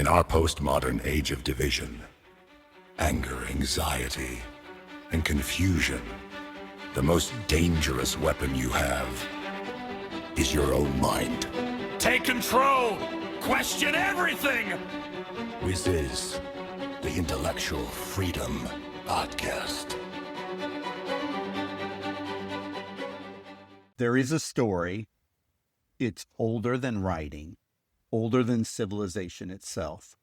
our postmodern age of division, anger, anxiety, and confusion, the most dangerous weapon you have is your own mind. Take control! Question everything! This is the Intellectual Freedom Podcast. There is a story. It's older than writing, older than civilization itself,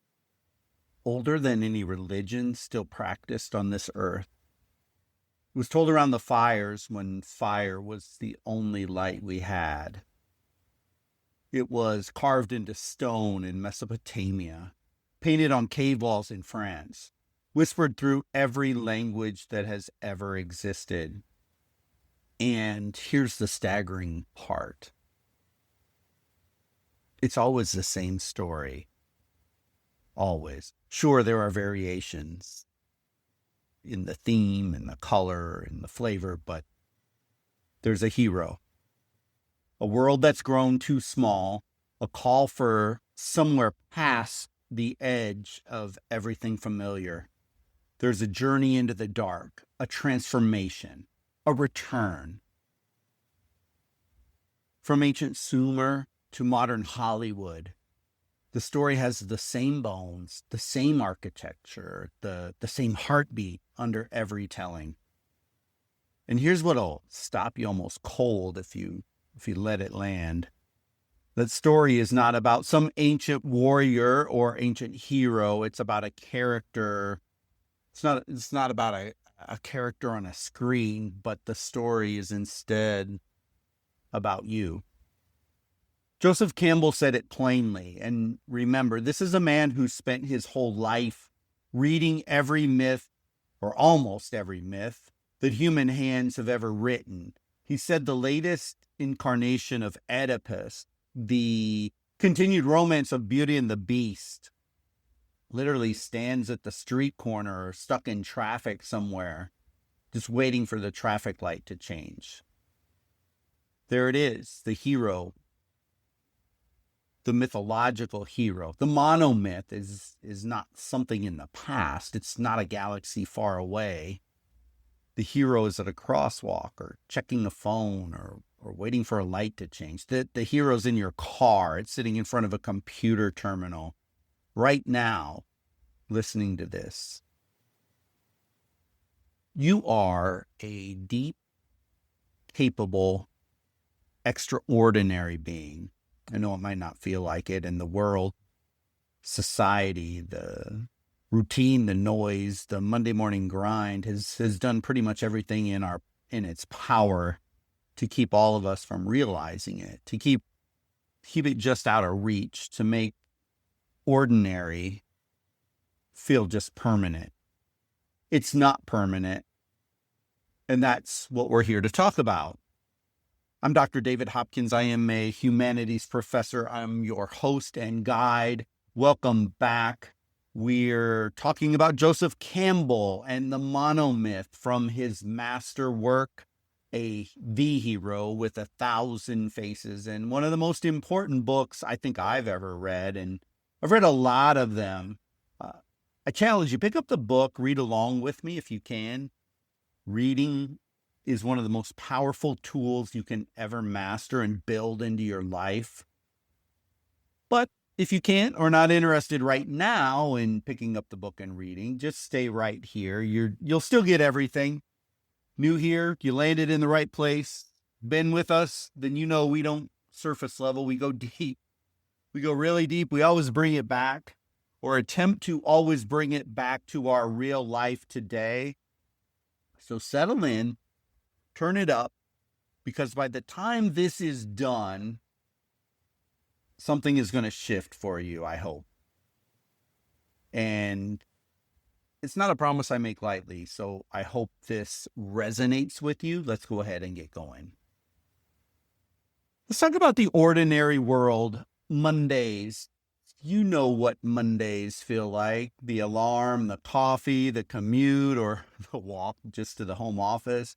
older than any religion still practiced on this earth. It was told around the fires when fire was the only light we had. It was carved into stone in Mesopotamia, painted on cave walls in France, whispered through every language that has ever existed. And here's the staggering part. It's always the same story. Always. Sure, there are variations in the theme and the color and the flavor, but there's a hero. A world that's grown too small, a call for somewhere past the edge of everything familiar. There's a journey into the dark, a transformation, a return. From ancient Sumer to modern Hollywood, the story has the same bones, the same architecture, the same heartbeat under every telling. And here's what'll stop you almost cold if you let it land. That story is not about some ancient warrior or ancient hero. It's about a character. It's not about a character on a screen, but the story is instead about you. Joseph Campbell said it plainly, and remember, this is a man who spent his whole life reading every myth, or almost every myth, that human hands have ever written. He said the latest incarnation of Oedipus, the continued romance of Beauty and the Beast, literally stands at the street corner or stuck in traffic somewhere, just waiting for the traffic light to change. There it is, the hero, the mythological hero. The monomyth is not something in the past. It's not a galaxy far away. The hero is at a crosswalk or checking the phone or waiting for a light to change. The hero's in your car. It's sitting in front of a computer terminal right now, listening to this. You are a deep, capable, extraordinary being. I know it might not feel like it in the world, society, the routine, the noise, the Monday morning grind has done pretty much everything in its power to keep all of us from realizing it, to keep it just out of reach, to make ordinary feel just permanent. It's not permanent, and that's what we're here to talk about. I'm Dr. David Hopkins. I am a humanities professor. I'm your host and guide. Welcome back. We're talking about Joseph Campbell and the monomyth from his master work, The Hero with 1,000 Faces, and one of the most important books I think I've ever read, and I've read a lot of them. I challenge you, pick up the book, read along with me if you can. Reading is one of the most powerful tools you can ever master and build into your life. But if you can't or not interested right now in picking up the book and reading, just stay right here. You'll still get everything. New here, you landed in the right place, been with us, then you know we don't surface level, we go deep. We go really deep. We always bring it back, or attempt to always bring it back to our real life today. So settle in. Turn it up, because by the time this is done, something is going to shift for you, I hope. And it's not a promise I make lightly, so I hope this resonates with you. Let's go ahead and get going. Let's talk about the ordinary world, Mondays. You know what Mondays feel like. The alarm, the coffee, the commute, or the walk just to the home office.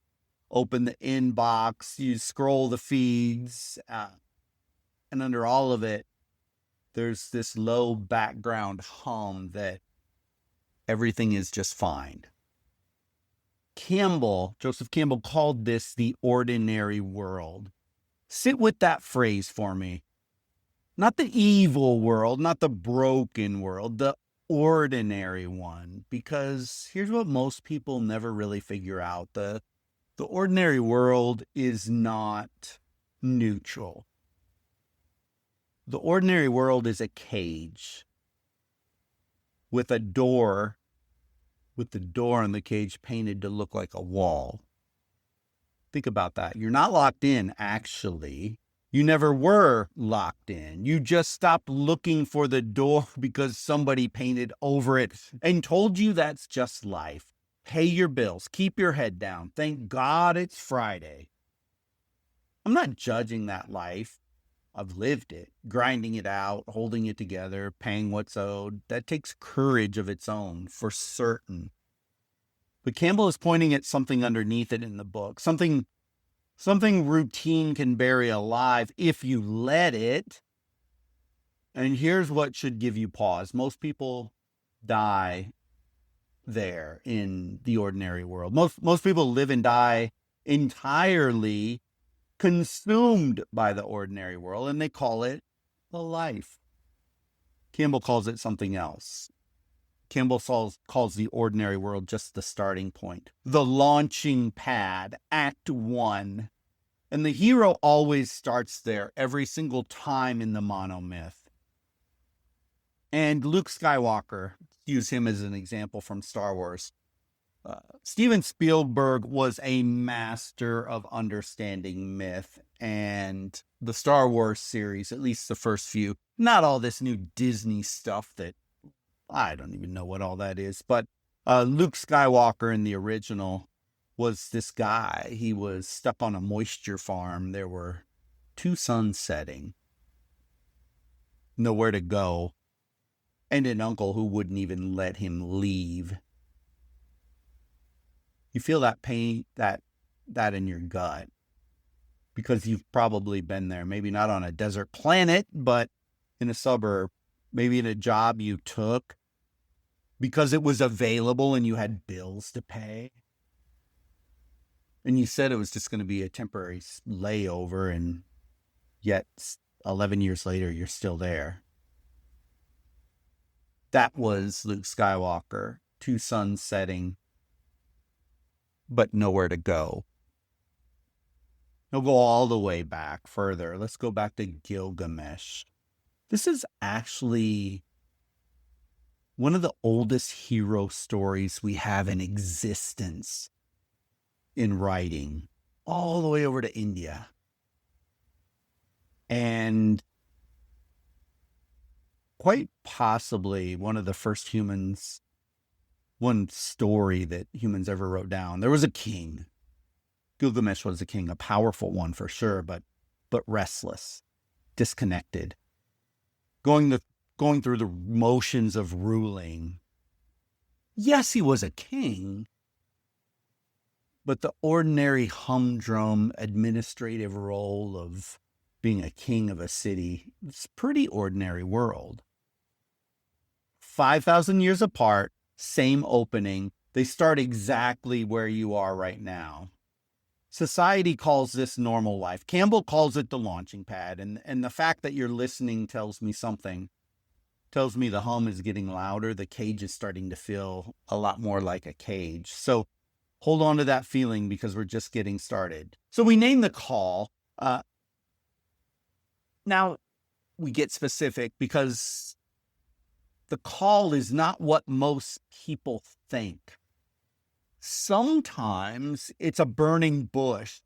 Open the inbox, you scroll the feeds, and under all of it, There's this low background hum that everything is just fine. Joseph Campbell called this the ordinary world. Sit with that phrase for me. Not the evil world, not the broken world, the ordinary one. Because here's what most people never really figure out. The ordinary world is not neutral. The ordinary world is a cage with a door, with the door on the cage painted to look like a wall. Think about that. You're not locked in, actually. You never were locked in. You just stopped looking for the door because somebody painted over it and told you that's just life. Pay your bills. Keep your head down. Thank God it's Friday. I'm not judging that life. I've lived it, grinding it out, holding it together, paying what's owed. That takes courage of its own, for certain. But Campbell is pointing at something underneath it in the book, something routine can bury alive if you let it. And here's what should give you pause. Most people die there in the ordinary world. Most people live and die entirely consumed by the ordinary world, and they call it the life. Campbell calls it something else. Campbell calls the ordinary world just the starting point, the launching pad, Act 1. And the hero always starts there every single time in the monomyth. And Luke Skywalker, use him as an example from Star Wars. Steven Spielberg was a master of understanding myth, and the Star Wars series, at least the first few, not all this new Disney stuff that I don't even know what all that is, but Luke Skywalker in the original was this guy. He was stuck on a moisture farm. There were 2 suns setting, nowhere to go, and an uncle who wouldn't even let him leave. You feel that pain, that in your gut, because you've probably been there. Maybe not on a desert planet, but in a suburb, maybe in a job you took because it was available and you had bills to pay. And you said it was just going to be a temporary layover, and yet 11 years later, you're still there. That was Luke Skywalker, 2 suns setting, but nowhere to go. He'll go all the way back further. Let's go back to Gilgamesh. This is actually one of the oldest hero stories we have in existence in writing, all the way over to India. And quite possibly one of the first humans, one story that humans ever wrote down. There was a king. Gilgamesh was a king, a powerful one for sure, but restless, disconnected, going through the motions of ruling. Yes, he was a king, but the ordinary humdrum administrative role of being a king of a city, it's a pretty ordinary world. 5,000 years apart, same opening. They start exactly where you are right now. Society calls this normal life. Campbell calls it the launching pad. And the fact that you're listening tells me something. Tells me the hum is getting louder. The cage is starting to feel a lot more like a cage. So hold on to that feeling because we're just getting started. So we name the call. Now we get specific because the call is not what most people think. Sometimes it's a burning bush.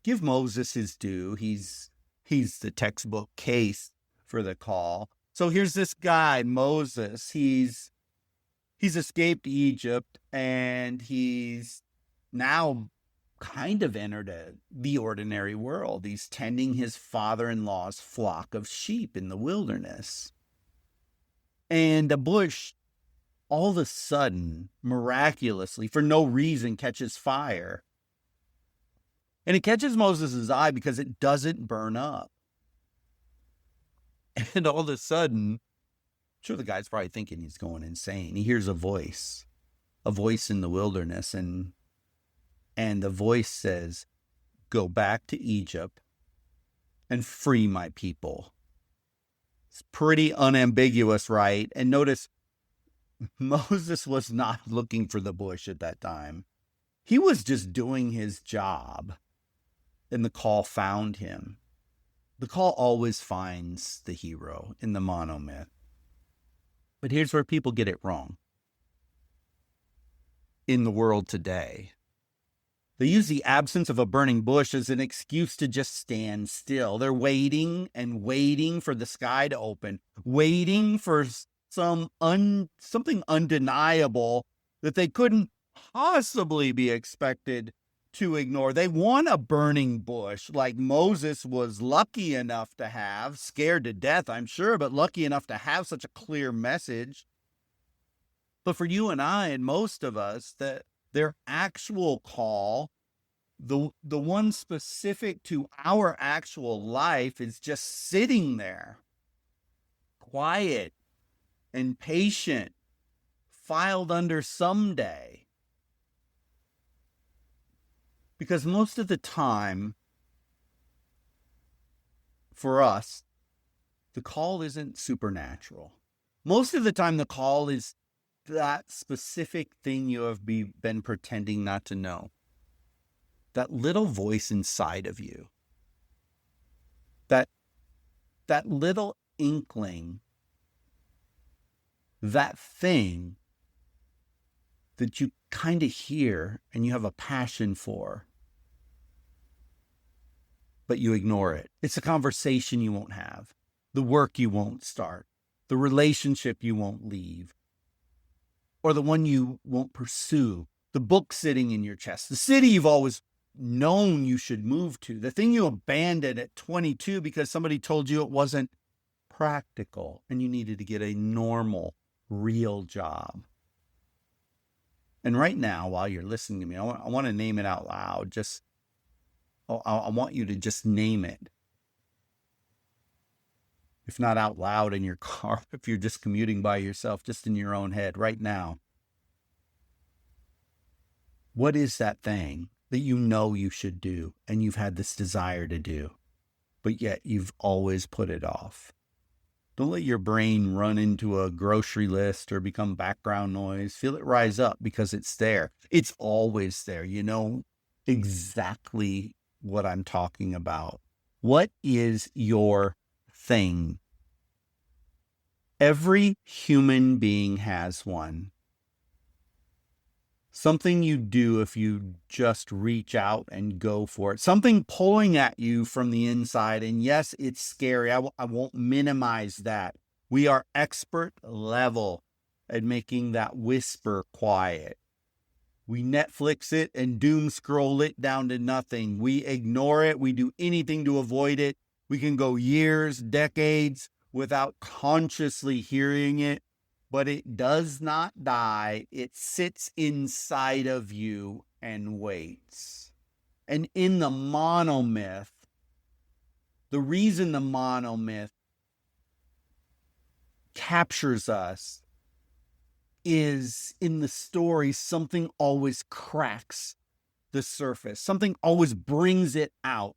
Give Moses his due. He's the textbook case for the call. So here's this guy, Moses. He's escaped Egypt, and he's now kind of entered the ordinary world. He's tending his father-in-law's flock of sheep in the wilderness. And a bush, all of a sudden, miraculously, for no reason, catches fire. And it catches Moses' eye because it doesn't burn up. And all of a sudden, I'm sure the guy's probably thinking he's going insane. He hears a voice in the wilderness, and the voice says, "Go back to Egypt and free my people." It's pretty unambiguous, right? And notice, Moses was not looking for the bush at that time. He was just doing his job, and the call found him. The call always finds the hero in the monomyth. But here's where people get it wrong. In the world today, they use the absence of a burning bush as an excuse to just stand still. They're waiting and waiting for the sky to open, waiting for something undeniable that they couldn't possibly be expected to ignore. They want a burning bush like Moses was lucky enough to have, scared to death, I'm sure, but lucky enough to have such a clear message. But for you and I and most of us, that their actual call, the one specific to our actual life, is just sitting there, quiet and patient, filed under someday. Because most of the time, for us, the call isn't supernatural. Most of the time, the call is that specific thing you have been pretending not to know. That little voice inside of you. That little inkling. That thing that you kind of hear and you have a passion for, but you ignore it. It's a conversation you won't have, the work you won't start, the relationship you won't leave, or the one you won't pursue, the book sitting in your chest, the city you've always known you should move to, the thing you abandoned at 22 because somebody told you it wasn't practical and you needed to get a normal, real job. And right now, while you're listening to me, I want to name it out loud. I want you to just name it. If not out loud in your car, if you're just commuting by yourself, just in your own head right now. What is that thing that you know you should do and you've had this desire to do, but yet you've always put it off? Don't let your brain run into a grocery list or become background noise. Feel it rise up because it's there. It's always there. You know exactly what I'm talking about. What is your thing? Every human being has one. Something you do if you just reach out and go for it. Something pulling at you from the inside. And yes, it's scary. I won't minimize that. We are expert level at making that whisper quiet. We Netflix it and doom scroll it down to nothing. We ignore it. We do anything to avoid it. We can go years, decades without consciously hearing it. But it does not die. It sits inside of you and waits. And in the monomyth, the reason the monomyth captures us is in the story, something always cracks the surface. Something always brings it out.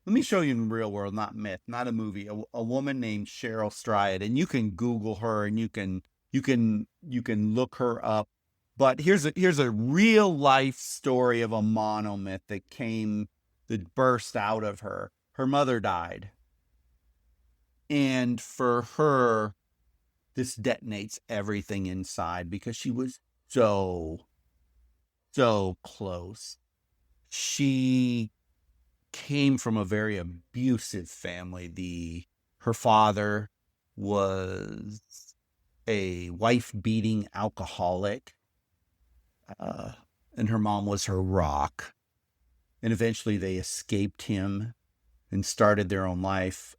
Let me show you in the real world, not myth, not a movie, a woman named Cheryl Strayed, and you can Google her and you can look her up. But here's a real life story of a monomyth that burst out of her. Her mother died. And for her, this detonates everything inside because she was so close. She came from a very abusive family. Her father was a wife-beating alcoholic, and her mom was her rock. And eventually they escaped him and started their own life.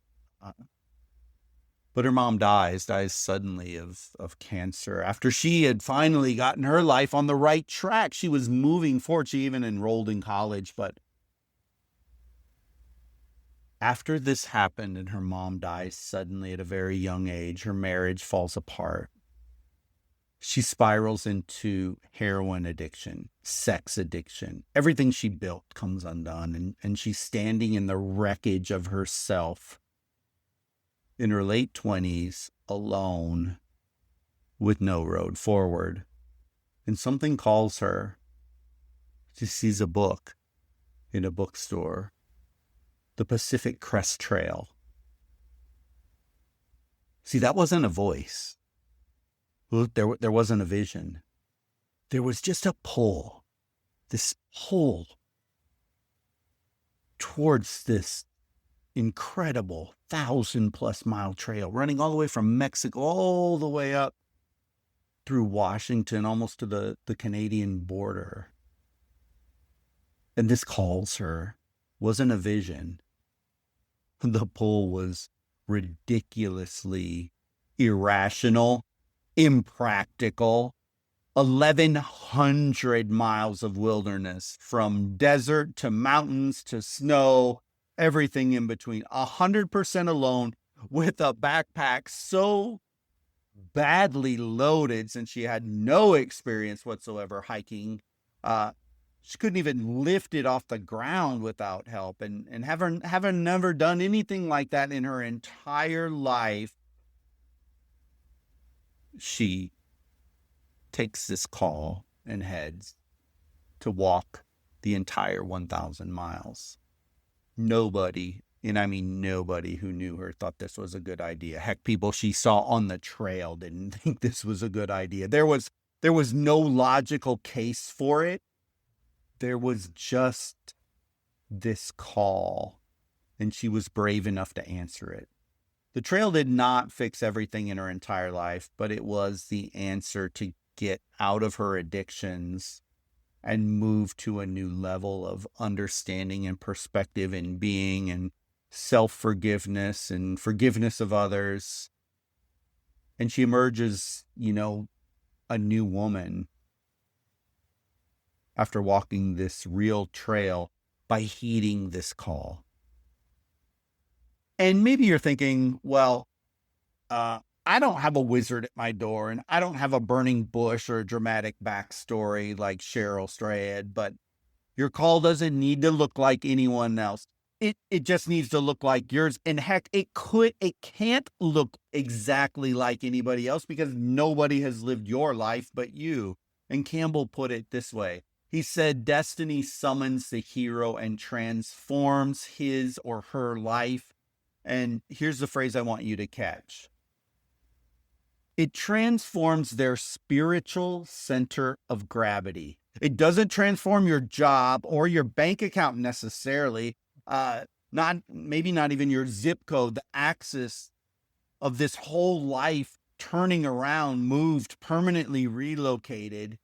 But her mom dies suddenly of cancer. After she had finally gotten her life on the right track, she was moving forward. She even enrolled in college, but After this happened and her mom dies suddenly at a very young age, her marriage falls apart. She spirals into heroin addiction, sex addiction. Everything she built comes undone, and she's standing in the wreckage of herself in her late 20s, alone, with no road forward. And something calls her. She sees a book in a bookstore, The Pacific Crest Trail. See, that wasn't a voice. There wasn't a vision. There was just a pull, this pull towards this incredible 1,000+ mile trail running all the way from Mexico, all the way up through Washington, almost to the Canadian border. And this calls her. Wasn't a vision. The pull was ridiculously irrational, impractical. 1,100 miles of wilderness, from desert to mountains to snow, everything in between. 100% alone, with a backpack so badly loaded, since she had no experience whatsoever hiking. She couldn't even lift it off the ground without help, and having never done anything like that in her entire life, she takes this call and heads to walk the entire 1,000 miles. Nobody, and I mean nobody who knew her, thought this was a good idea. Heck, people she saw on the trail didn't think this was a good idea. There was no logical case for it. There was just this call, and she was brave enough to answer it. The trail did not fix everything in her entire life, but it was the answer to get out of her addictions and move to a new level of understanding and perspective and being and self-forgiveness and forgiveness of others. And she emerges, a new woman after walking this real trail by heeding this call. And maybe you're thinking, well, I don't have a wizard at my door, and I don't have a burning bush or a dramatic backstory like Cheryl Strayed, but your call doesn't need to look like anyone else. It just needs to look like yours. And heck, it can't look exactly like anybody else because nobody has lived your life but you. And Campbell put it this way. He said, destiny summons the hero and transforms his or her life. And here's the phrase I want you to catch. It transforms their spiritual center of gravity. It doesn't transform your job or your bank account necessarily. Maybe not even your zip code. The axis of this whole life turning around, moved, permanently relocated.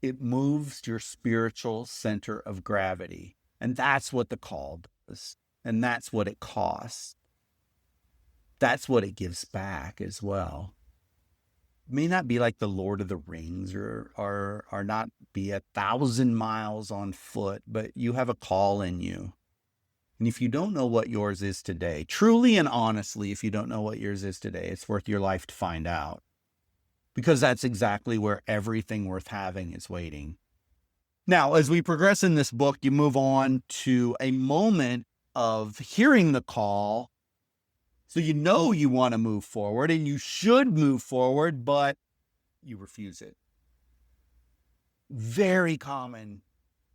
It moves your spiritual center of gravity. And that's what the call does. And that's what it costs. That's what it gives back as well. It may not be like the Lord of the Rings or not be 1,000 miles on foot, but you have a call in you. And if you don't know what yours is today, truly and honestly, if you don't know what yours is today, it's worth your life to find out. Because that's exactly where everything worth having is waiting. Now, as we progress in this book, you move on to a moment of hearing the call. So you know you want to move forward and you should move forward, but you refuse it. Very common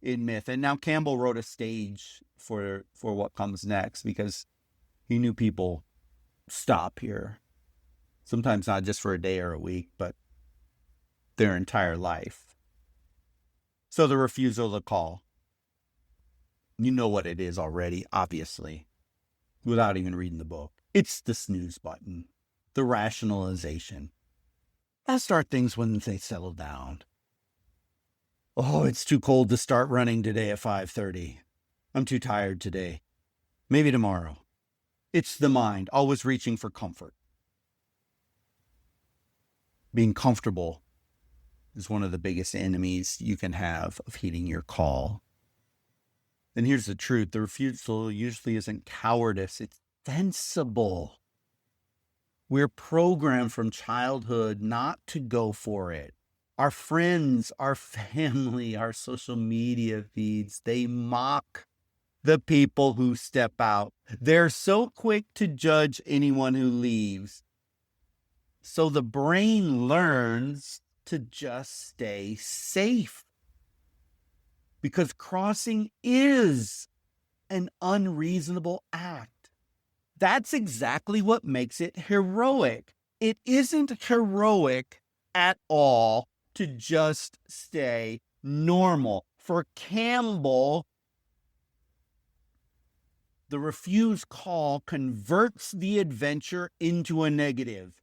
in myth. And now Campbell wrote a stage for what comes next because he knew people stop here. Sometimes not just for a day or a week, but their entire life. So the refusal of the call. You know what it is already, obviously, without even reading the book. It's the snooze button, the rationalization. I'll start things when they settle down. Oh, it's too cold to start running today at 5:30. I'm too tired today. Maybe tomorrow. It's the mind, always reaching for comfort. Being comfortable is one of the biggest enemies you can have of heeding your call. And here's the truth. The refusal usually isn't cowardice. It's sensible. We're programmed from childhood not to go for it. Our friends, our family, our social media feeds, they mock the people who step out. They're so quick to judge anyone who leaves. So the brain learns to just stay safe. Because crossing is an unreasonable act. That's exactly what makes it heroic. It isn't heroic at all to just stay normal. For Campbell, the refuse call converts the adventure into a negative.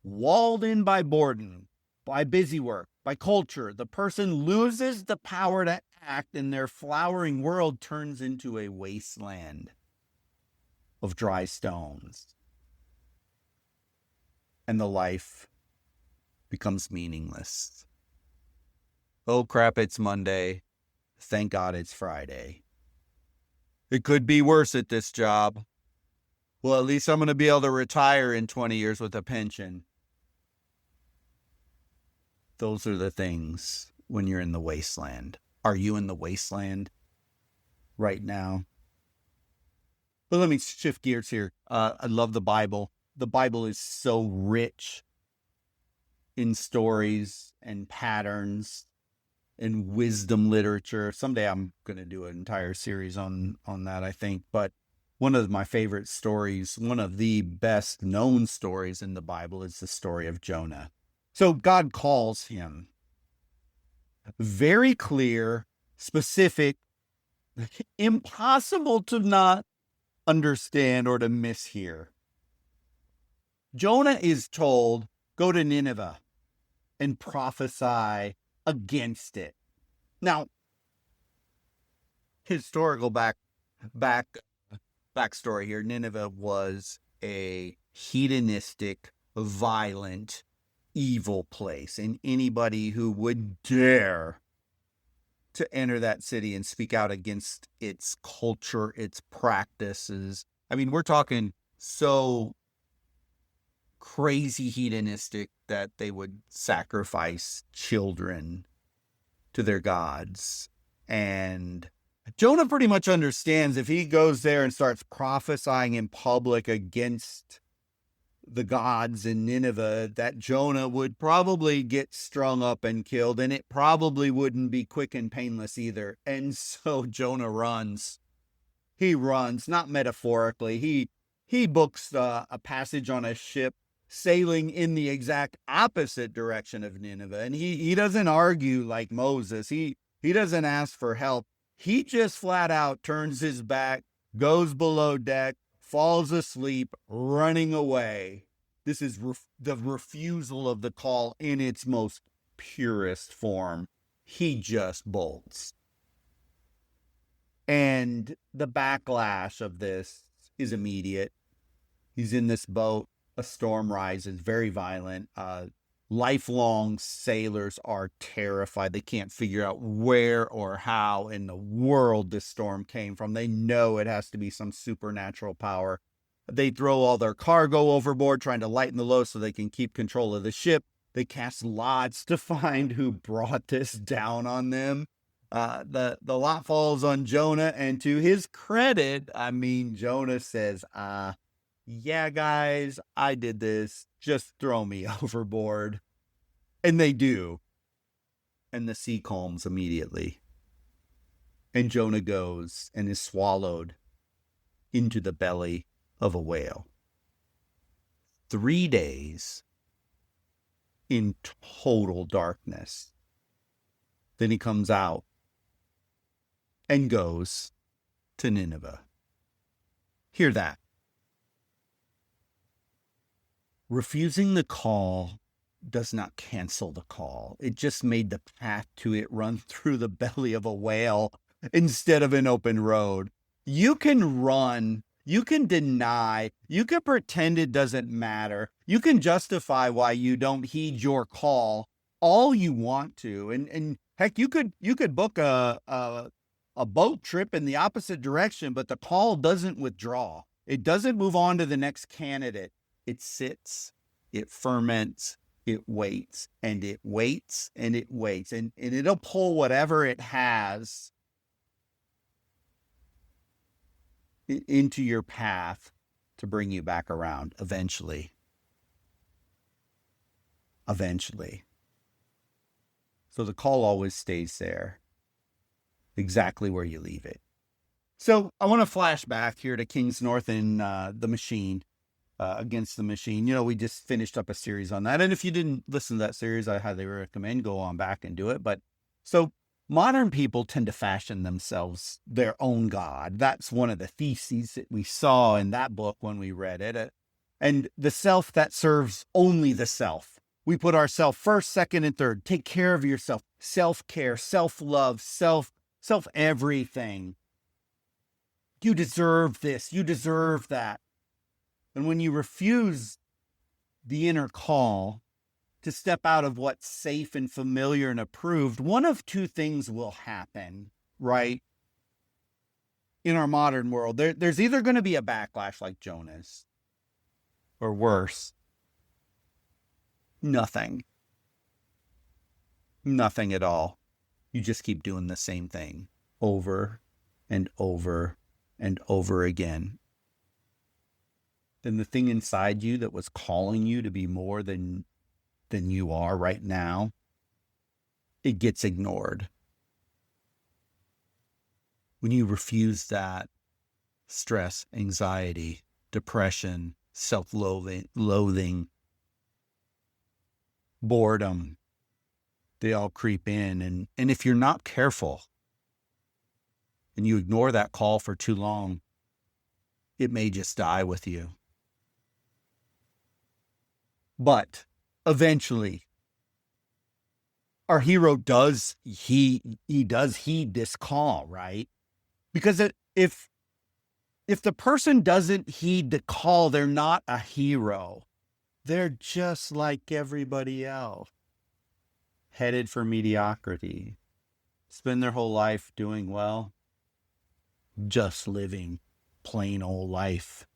Walled in by boredom, by busy work, by culture, the person loses the power to act, and their flowering world turns into a wasteland of dry stones. And the life becomes meaningless. Oh crap, it's Monday. Thank God it's Friday. It could be worse at this job. Well, at least I'm going to be able to retire in 20 years with a pension. Those are the things when you're in the wasteland. Are you in the wasteland right now? But let me shift gears here. I love the Bible. The Bible is so rich in stories and patterns and wisdom literature. Someday I'm going to do an entire series on that, I think. But one of my favorite stories, one of the best known stories in the Bible, is the story of Jonah. So God calls him. Very clear, specific, impossible to not understand or to mishear. Jonah is told, go to Nineveh and prophesy against it. Now, historical backstory here. Nineveh was a hedonistic, violent, evil place, and anybody who would dare to enter that city and speak out against its culture, its practices. I mean, we're talking so crazy hedonistic that they would sacrifice children to their gods. And Jonah pretty much understands if he goes there and starts prophesying in public against the gods in Nineveh, that Jonah would probably get strung up and killed, and it probably wouldn't be quick and painless either. And so Jonah runs. He runs, not metaphorically. He books a passage on a ship sailing in the exact opposite direction of Nineveh. And he doesn't argue like Moses. He doesn't ask for help. He just flat out turns his back, goes below deck, falls asleep, running away. This is the refusal of the call in its most purest form. He just bolts. And the backlash of this is immediate. He's in this boat. A storm rises, very violent. Lifelong sailors are terrified. They can't figure out where or how in the world this storm came from. They know it has to be some supernatural power. They throw all their cargo overboard, trying to lighten the load so they can keep control of the ship. They cast lots to find who brought this down on them. The lot falls on Jonah, and to his credit, I mean, Jonah says, yeah, guys, I did this. Just throw me overboard. And they do. And the sea calms immediately. And Jonah goes and is swallowed into the belly of a whale. 3 days in total darkness. Then he comes out and goes to Nineveh. Hear that. Refusing the call does not cancel the call. It just made the path to it run through the belly of a whale instead of an open road. You can run, you can deny, you can pretend it doesn't matter. You can justify why you don't heed your call all you want to. And heck, you could book a a boat trip in the opposite direction, but the call doesn't withdraw. It doesn't move on to the next candidate. It sits, it ferments, it waits, and it waits, and it waits, and it'll pull whatever it has into your path to bring you back around eventually. Eventually. So the call always stays there, exactly where you leave it. So I want to flash back here to King's North and the Machine, Against the Machine. You know, we just finished up a series on that. And if you didn't listen to that series, I highly recommend go on back and do it. But so modern people tend to fashion themselves their own God. That's one of the theses that we saw in that book when we read it. And the self that serves only the self. We put ourselves first, second, and third. Take care of yourself. Self-care, self-love, self-everything. You deserve this. You deserve that. And when you refuse the inner call to step out of what's safe and familiar and approved, one of two things will happen, right? In our modern world, there's either going to be a backlash like Jonah's, or worse, nothing. Nothing at all. You just keep doing the same thing over and over and over again. Then the thing inside you that was calling you to be more than you are right now, it gets ignored. When you refuse that, stress, anxiety, depression, self-loathing, boredom, they all creep in. And if you're not careful and you ignore that call for too long, it may just die with you. But eventually, our hero does heed this call, right? Because if the person doesn't heed the call, they're not a hero. They're just like everybody else, headed for mediocrity. Spend their whole life doing well, just living plain old life.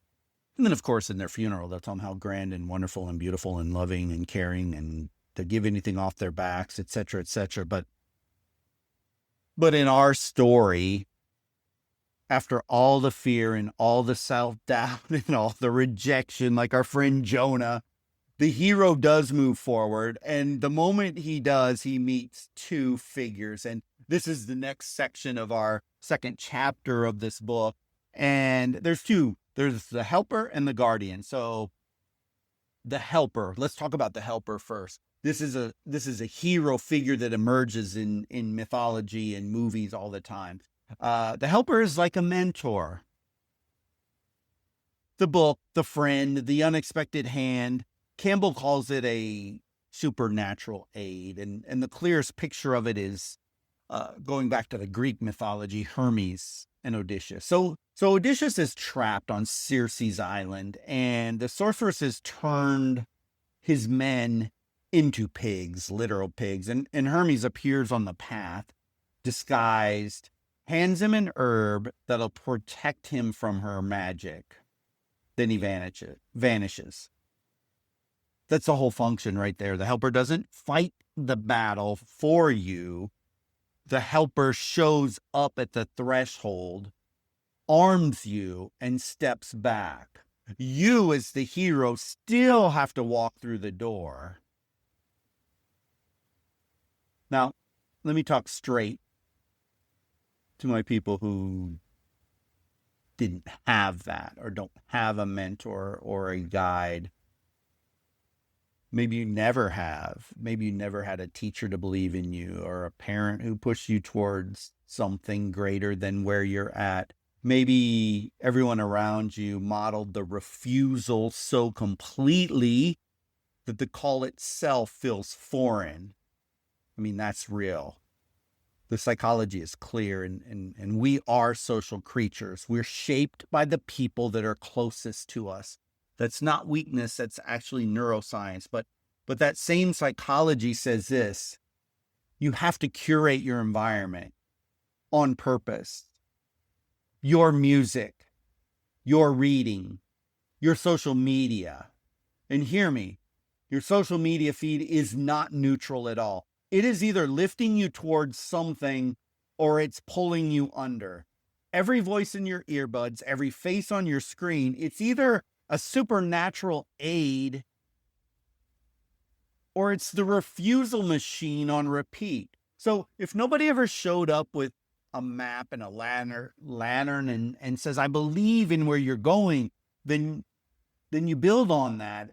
And then, of course, in their funeral, they'll tell them how grand and wonderful and beautiful and loving and caring and to give anything off their backs, etc., etc. But in our story, after all the fear and all the self-doubt and all the rejection, like our friend Jonah, the hero does move forward. And the moment he does, he meets two figures. And this is the next section of our second chapter of this book. And there's two. There's the helper and the guardian. So the helper, let's talk about the helper first. This is a hero figure that emerges in mythology and movies all the time. The helper is like a mentor. The book, the friend, the unexpected hand. Campbell calls it a supernatural aid. And the clearest picture of it is going back to the Greek mythology, Hermes and Odysseus. So Odysseus is trapped on Circe's island, and the sorceress has turned his men into pigs, literal pigs. And Hermes appears on the path, disguised, hands him an herb that'll protect him from her magic. Then he vanishes. That's the whole function right there. The helper doesn't fight the battle for you. The helper shows up at the threshold, arms you, and steps back. You, as the hero, still have to walk through the door. Now, let me talk straight to my people who didn't have that or don't have a mentor or a guide. Maybe you never have. Maybe you never had a teacher to believe in you or a parent who pushed you towards something greater than where you're at. Maybe everyone around you modeled the refusal so completely that the call itself feels foreign. I mean, that's real. The psychology is clear, and we are social creatures. We're shaped by the people that are closest to us. That's not weakness, that's actually neuroscience. But that same psychology says this: you have to curate your environment. on purpose. Your music, your reading, your social media. And hear me, your social media feed is not neutral at all. It is either lifting you towards something or it's pulling you under. Every voice in your earbuds, every face on your screen, it's either a supernatural aid or it's the refusal machine on repeat. So if nobody ever showed up with a map and a lantern and says, I believe in where you're going, then you build on that.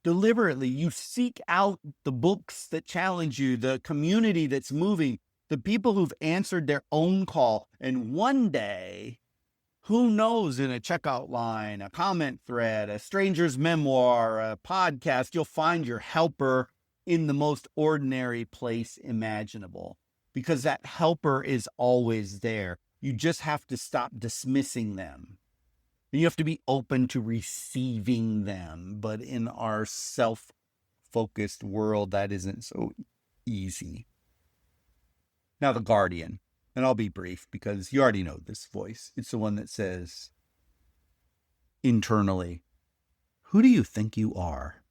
Deliberately, you seek out the books that challenge you, the community that's moving, the people who've answered their own call. And one day, who knows, in a checkout line, a comment thread, a stranger's memoir, a podcast, you'll find your helper in the most ordinary place imaginable, because that helper is always there. You just have to stop dismissing them. You have to be open to receiving them. But in our self-focused world, that isn't so easy. Now, the guardian, and I'll be brief because you already know this voice. It's the one that says internally, who do you think you are?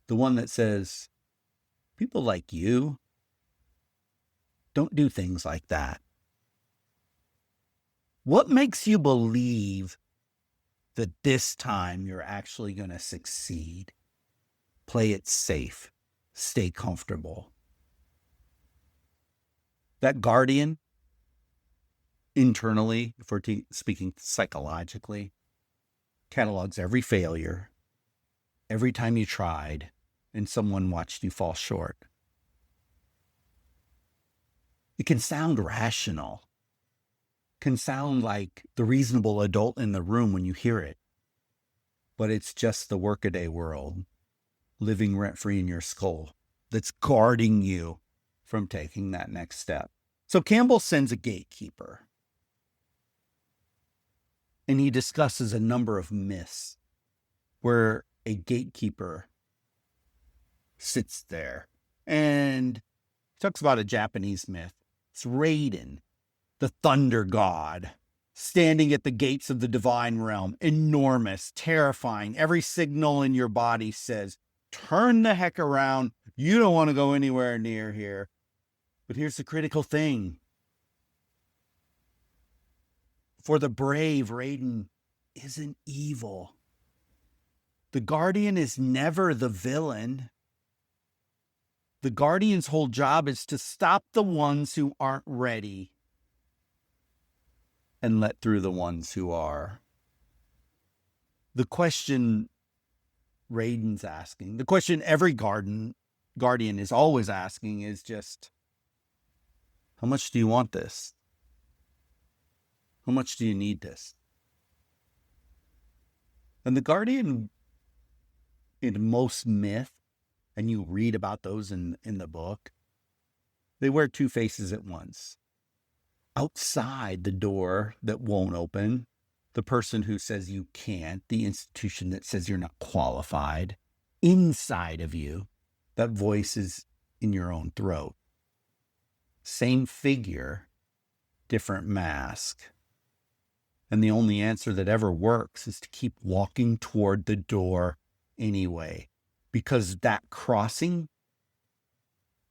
The one that says, people like you don't do things like that. What makes you believe that this time you're actually going to succeed? Play it safe. Stay comfortable. That guardian, internally, if we're speaking psychologically, catalogs every failure, every time you tried, and someone watched you fall short. It can sound rational. Can sound like the reasonable adult in the room when you hear it. But it's just the workaday world living rent-free in your skull that's guarding you from taking that next step. So Campbell sends a gatekeeper. And he discusses a number of myths where a gatekeeper sits there. And he talks about a Japanese myth. It's Raiden, the thunder god, standing at the gates of the divine realm, enormous, terrifying. Every signal in your body says, turn the heck around. You don't want to go anywhere near here. But here's the critical thing. For the brave, Raiden isn't evil. The guardian is never the villain. The guardian's whole job is to stop the ones who aren't ready and let through the ones who are. The question Raiden's asking, the question every guardian is always asking is just, how much do you want this? How much do you need this? And the guardian, in most myth, and you read about those in the book, they wear two faces at once. Outside the door that won't open, the person who says you can't, the institution that says you're not qualified. Inside of you, that voice is in your own throat. Same figure, different mask. And the only answer that ever works is to keep walking toward the door anyway. Because that crossing,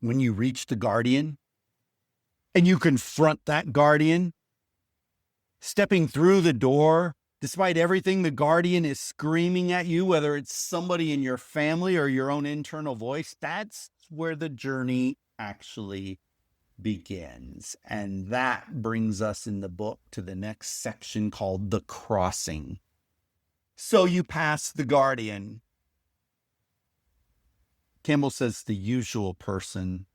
when you reach the guardian, and you confront that guardian, stepping through the door, despite everything the guardian is screaming at you, whether it's somebody in your family or your own internal voice, that's where the journey actually begins. And that brings us in the book to the next section called The Crossing. So you pass the guardian. Campbell says the usual person,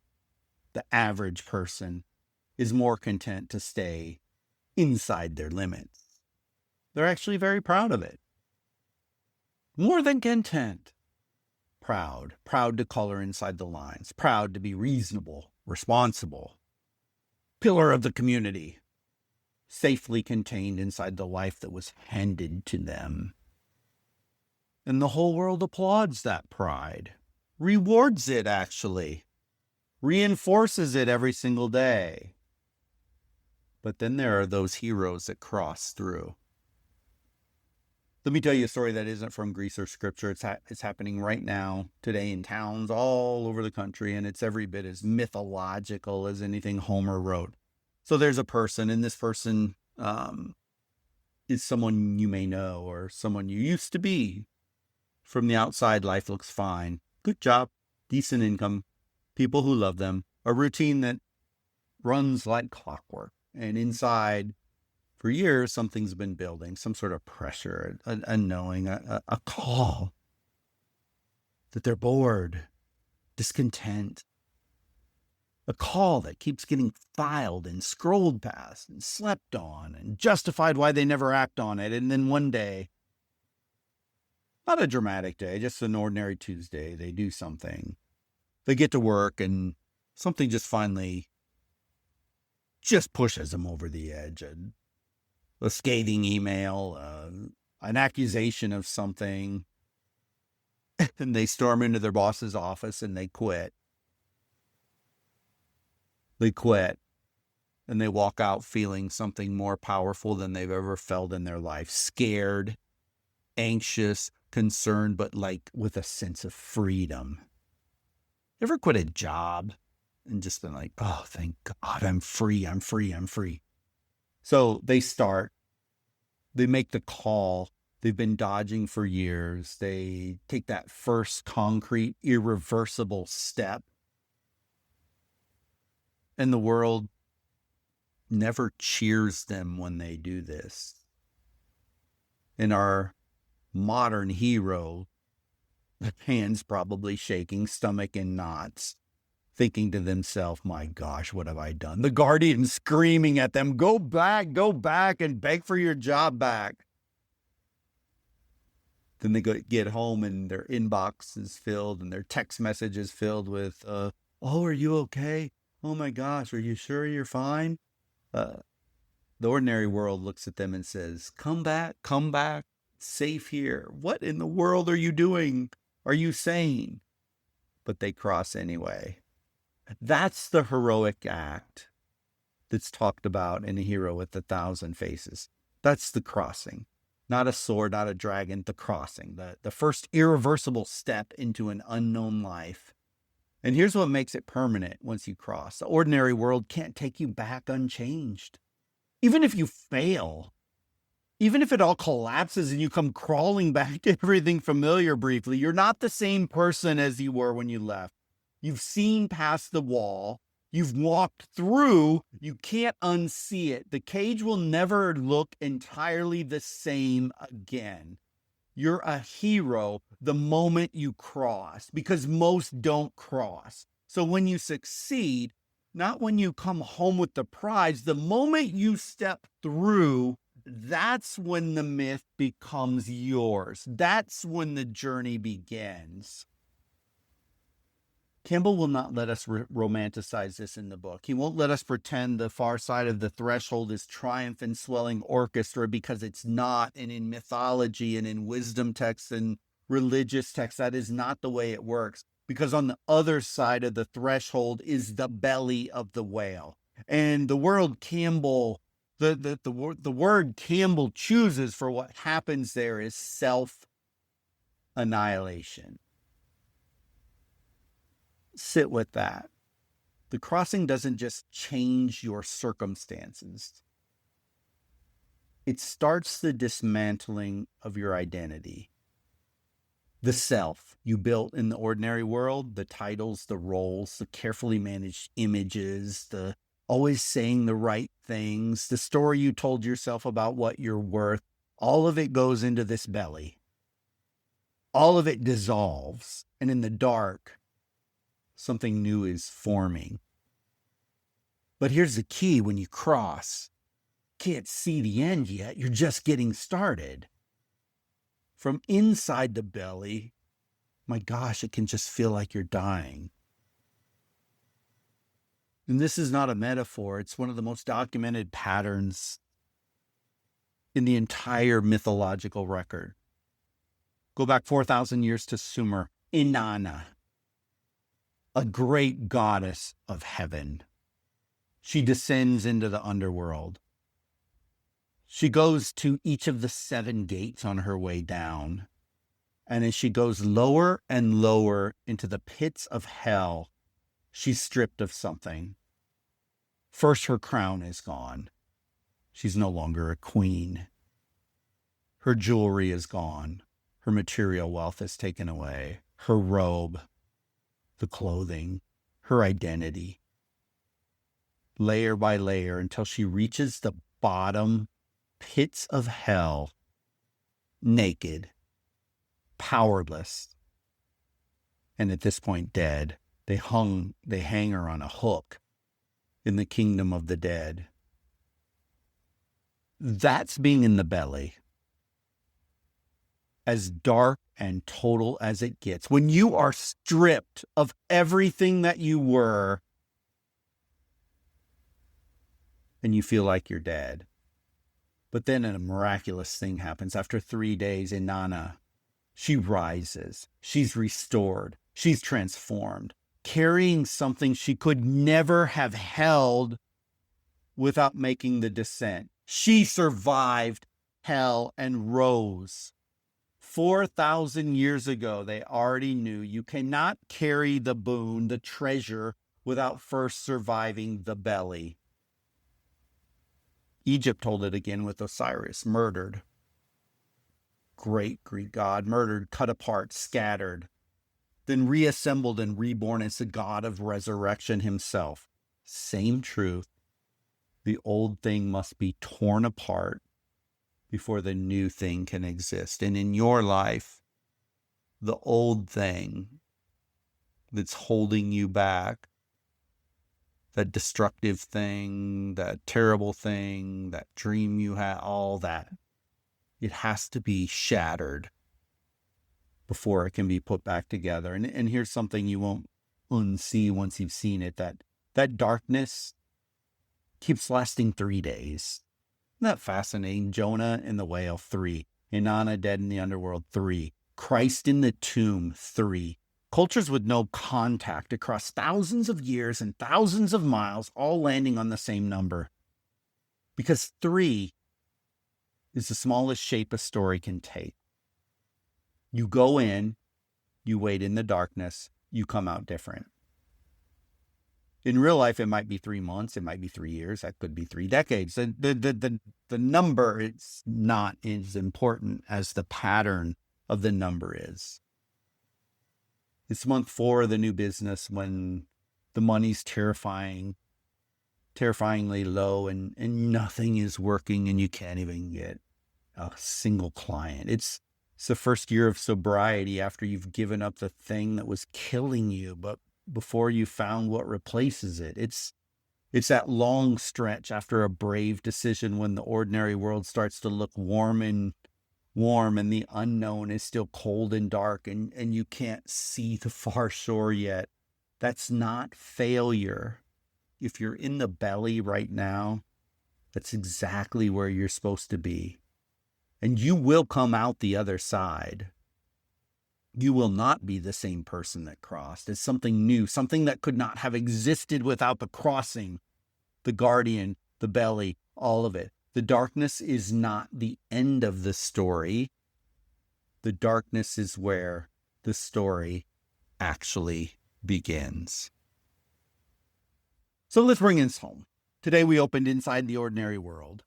the average person, is more content to stay inside their limits. They're actually very proud of it. More than content. Proud to color inside the lines, proud to be reasonable, responsible, pillar of the community, safely contained inside the life that was handed to them. And the whole world applauds that pride, rewards it actually, reinforces it every single day. But then there are those heroes that cross through. Let me tell you a story that isn't from Greece or scripture. It's happening right now, today, in towns all over the country, and it's every bit as mythological as anything Homer wrote. So there's a person, and this person is someone you may know or someone you used to be. From the outside, life looks fine. Good job, decent income, people who love them, a routine that runs like clockwork. And inside, for years, something's been building, some sort of pressure, a knowing, a call that they're bored, discontent. A call that keeps getting filed and scrolled past and slept on and justified why they never act on it. And then one day, not a dramatic day, just an ordinary Tuesday, they do something. They get to work and something just finally just pushes them over the edge. A scathing email, an accusation of something, and they storm into their boss's office and they quit. They quit, and they walk out feeling something more powerful than they've ever felt in their life. Scared, anxious, concerned, but like with a sense of freedom. You ever quit a job and just been like, oh, thank God, I'm free, I'm free, I'm free. So they make the call. They've been dodging for years. They take that first concrete, irreversible step. And the world never cheers them when they do this. And our modern hero, hands probably shaking, stomach in knots, thinking to themselves, my gosh, what have I done? The guardian screaming at them, go back and beg for your job back. Then they get home and their inbox is filled and their text message is filled with, oh, are you okay? Oh my gosh, are you sure you're fine? The ordinary world looks at them and says, come back, safe here. What in the world are you doing? Are you sane? But they cross anyway. That's the heroic act that's talked about in A Hero with 1,000 Faces. That's the crossing. Not a sword, not a dragon, the crossing. The first irreversible step into an unknown life. And here's what makes it permanent once you cross. The ordinary world can't take you back unchanged. Even if you fail, even if it all collapses and you come crawling back to everything familiar briefly, you're not the same person as you were when you left. You've seen past the wall. You've walked through. You can't unsee it. The cage will never look entirely the same again. You're a hero the moment you cross, because most don't cross. So when you succeed, not when you come home with the prize, the moment you step through, that's when the myth becomes yours. That's when the journey begins. Campbell will not let us romanticize this in the book. He won't let us pretend the far side of the threshold is triumph and swelling orchestra, because it's not. And in mythology and in wisdom texts and religious texts, that is not the way it works. Because on the other side of the threshold is the belly of the whale. And the word Campbell, the word Campbell chooses for what happens there is self-annihilation. Sit with that. The crossing doesn't just change your circumstances. It starts the dismantling of your identity. The self you built in the ordinary world, the titles, the roles, the carefully managed images, the always saying the right things, the story you told yourself about what you're worth, all of it goes into this belly. All of it dissolves, and in the dark, something new is forming. But here's the key: when you cross, you can't see the end yet. You're just getting started. From inside the belly, my gosh, it can just feel like you're dying. And this is not a metaphor. It's one of the most documented patterns in the entire mythological record. Go back 4,000 years to Sumer. Inanna, a great goddess of heaven. She descends into the underworld. She goes to each of the 7 gates on her way down. And as she goes lower and lower into the pits of hell, she's stripped of something. First, her crown is gone. She's no longer a queen. Her jewelry is gone. Her material wealth is taken away. Her robe, the clothing, her identity. Layer by layer until she reaches the bottom pits of hell, naked, powerless, and at this point dead. They hang her on a hook in the kingdom of the dead. That's being in the belly. As dark and total as it gets. When you are stripped of everything that you were and you feel like you're dead. But then a miraculous thing happens. After 3 days, Inanna, she rises. She's restored. She's transformed, carrying something she could never have held without making the descent. She survived hell and rose. 4,000 years ago, they already knew you cannot carry the boon, the treasure, without first surviving the belly. Egypt told it again with Osiris, murdered. Great Greek god, murdered, cut apart, scattered, then reassembled and reborn as the god of resurrection himself. Same truth. The old thing must be torn apart before the new thing can exist. And in your life, the old thing that's holding you back, that destructive thing, that terrible thing, that dream you had, all that, it has to be shattered before it can be put back together. And here's something you won't unsee once you've seen it, that darkness keeps lasting 3 days. Isn't that fascinating? Jonah and the whale, 3. Inanna dead in the underworld, 3. Christ in the tomb, 3. Cultures with no contact across thousands of years and thousands of miles, all landing on the same number. Because 3 is the smallest shape a story can take. You go in, you wait in the darkness, you come out different. In real life, it might be 3 months, it might be 3 years, that could be 3 decades. The number is not as important as the pattern of the number is. It's month 4 of the new business when the money's terrifyingly low and nothing is working and you can't even get a single client. It's the first year of sobriety after you've given up the thing that was killing you, but before you found what replaces it. It's that long stretch after a brave decision when the ordinary world starts to look warm and the unknown is still cold and dark and you can't see the far shore yet. That's not failure. If you're in the belly right now, that's exactly where you're supposed to be. And you will come out the other side. You will not be the same person that crossed. It's something new, something that could not have existed without the crossing, the guardian, the belly, all of it. The darkness is not the end of the story. The darkness is where the story actually begins. So let's bring this home. Today we opened inside the ordinary world.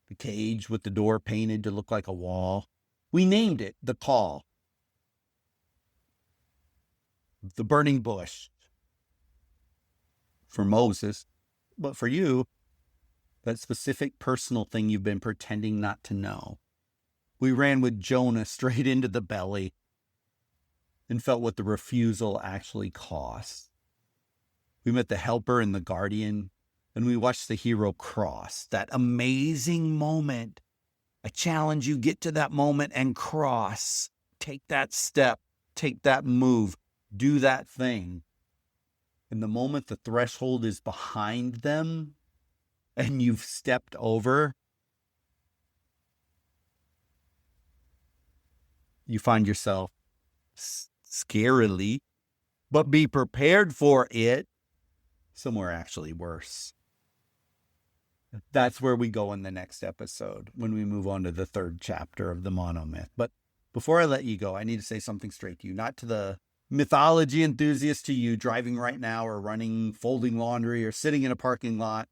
The cage with the door painted to look like a wall. We named it The Call. The burning bush for Moses, but for you, that specific personal thing you've been pretending not to know. We ran with Jonah straight into the belly and felt what the refusal actually cost. We met the helper and the guardian, and we watched the hero cross. That amazing moment. I challenge you, get to that moment and cross. Take that step, take that move. Do that thing. And the moment the threshold is behind them and you've stepped over, you find yourself scarily, but be prepared for it, somewhere actually worse. That's where we go in the next episode when we move on to the third chapter of the monomyth. But before I let you go, I need to say something straight to you, not to the mythology enthusiast, to you driving right now or running, folding laundry, or sitting in a parking lot.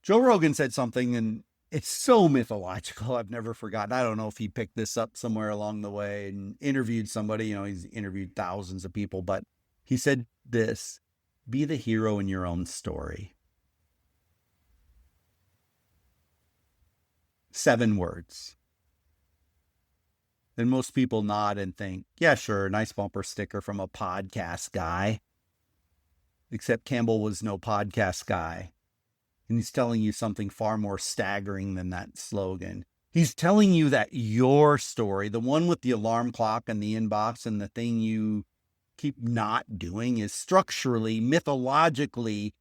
Joe Rogan said something, and it's so mythological. I've never forgotten. I don't know if he picked this up somewhere along the way and interviewed somebody. You know, he's interviewed thousands of people, but he said this: be the hero in your own story. 7 words. And most people nod and think, yeah, sure, nice bumper sticker from a podcast guy. Except Campbell was no podcast guy. And he's telling you something far more staggering than that slogan. He's telling you that your story, the one with the alarm clock and the inbox and the thing you keep not doing, is structurally, mythologically,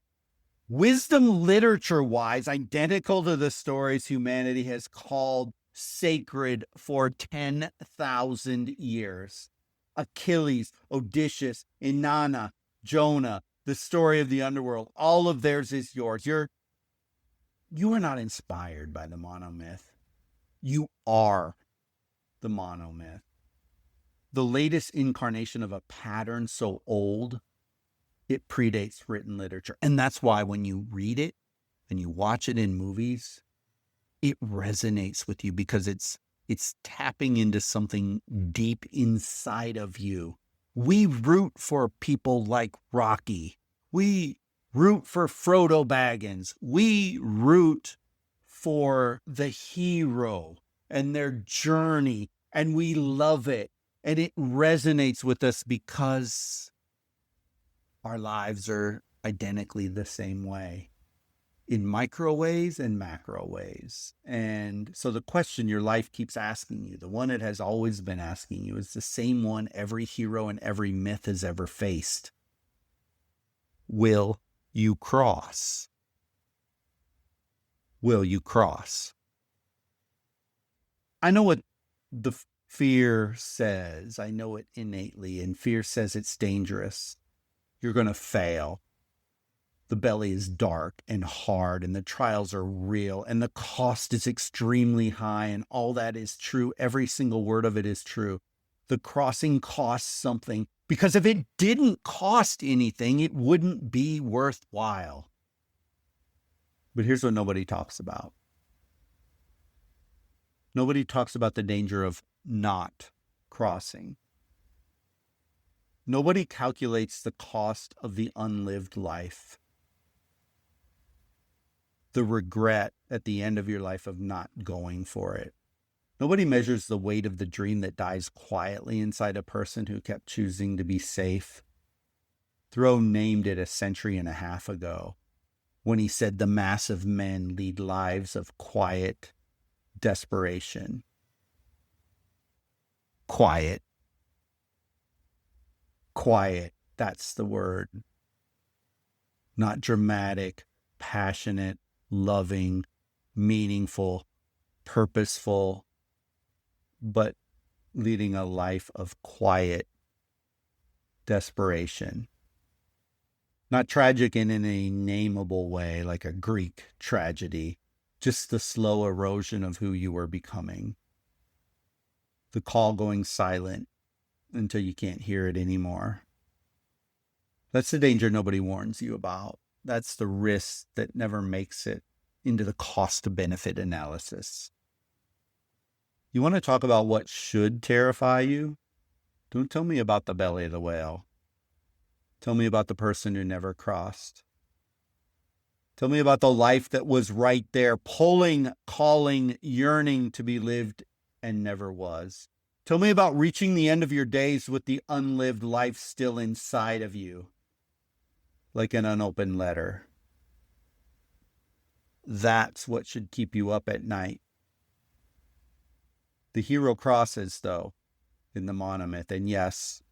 wisdom literature-wise, identical to the stories humanity has called sacred for 10,000 years. Achilles, Odysseus, Inanna, Jonah, the story of the underworld, all of theirs is yours. You are not inspired by the monomyth. You are the monomyth. The latest incarnation of a pattern so old, it predates written literature. And that's why when you read it and you watch it in movies, it resonates with you because it's tapping into something deep inside of you. We root for people like Rocky. We root for Frodo Baggins. We root for the hero and their journey, and we love it. And it resonates with us because our lives are identically the same way, in micro ways and macro ways. And so the question your life keeps asking you, the one it has always been asking you, is the same one every hero and every myth has ever faced. Will you cross? Will you cross? I know what the fear says. I know it innately, and fear says it's dangerous. You're going to fail. The belly is dark and hard, and the trials are real, and the cost is extremely high, and all that is true. Every single word of it is true. The crossing costs something, because if it didn't cost anything, it wouldn't be worthwhile. But here's what nobody talks about. Nobody talks about the danger of not crossing. Nobody calculates the cost of the unlived life. The regret at the end of your life of not going for it. Nobody measures the weight of the dream that dies quietly inside a person who kept choosing to be safe. Thoreau named it 1.5 centuries ago when he said the mass of men lead lives of quiet desperation. Quiet. Quiet, that's the word. Not dramatic, passionate, loving, meaningful, purposeful, but leading a life of quiet desperation. Not tragic in any nameable way, like a Greek tragedy, just the slow erosion of who you were becoming. The call going silent until you can't hear it anymore. That's the danger nobody warns you about. That's the risk that never makes it into the cost-benefit analysis. You want to talk about what should terrify you? Don't tell me about the belly of the whale. Tell me about the person who never crossed. Tell me about the life that was right there, pulling, calling, yearning to be lived and never was. Tell me about reaching the end of your days with the unlived life still inside of you, like an unopened letter. That's what should keep you up at night. The hero crosses, though, in the monomyth, and yes,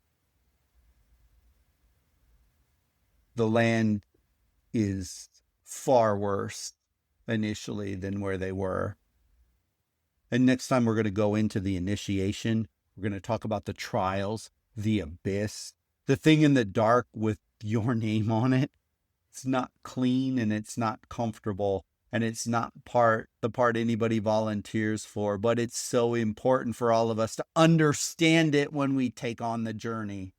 the land is far worse initially than where they were. And next time we're going to go into the initiation. We're going to talk about the trials, the abyss, the thing in the dark with your name on it. It's not clean and it's not comfortable, And it's not the part anybody volunteers for, but it's so important for all of us to understand it when we take on the journey.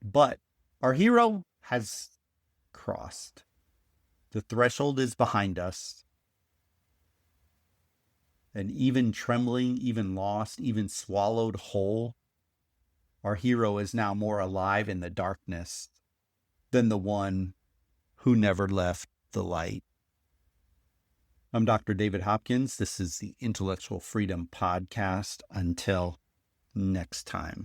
But our hero has crossed. The threshold is behind us. And even trembling, even lost, even swallowed whole, our hero is now more alive in the darkness than the one who never left the light. I'm Dr. David Hopkins. This is the Intellectual Freedom Podcast. Until next time.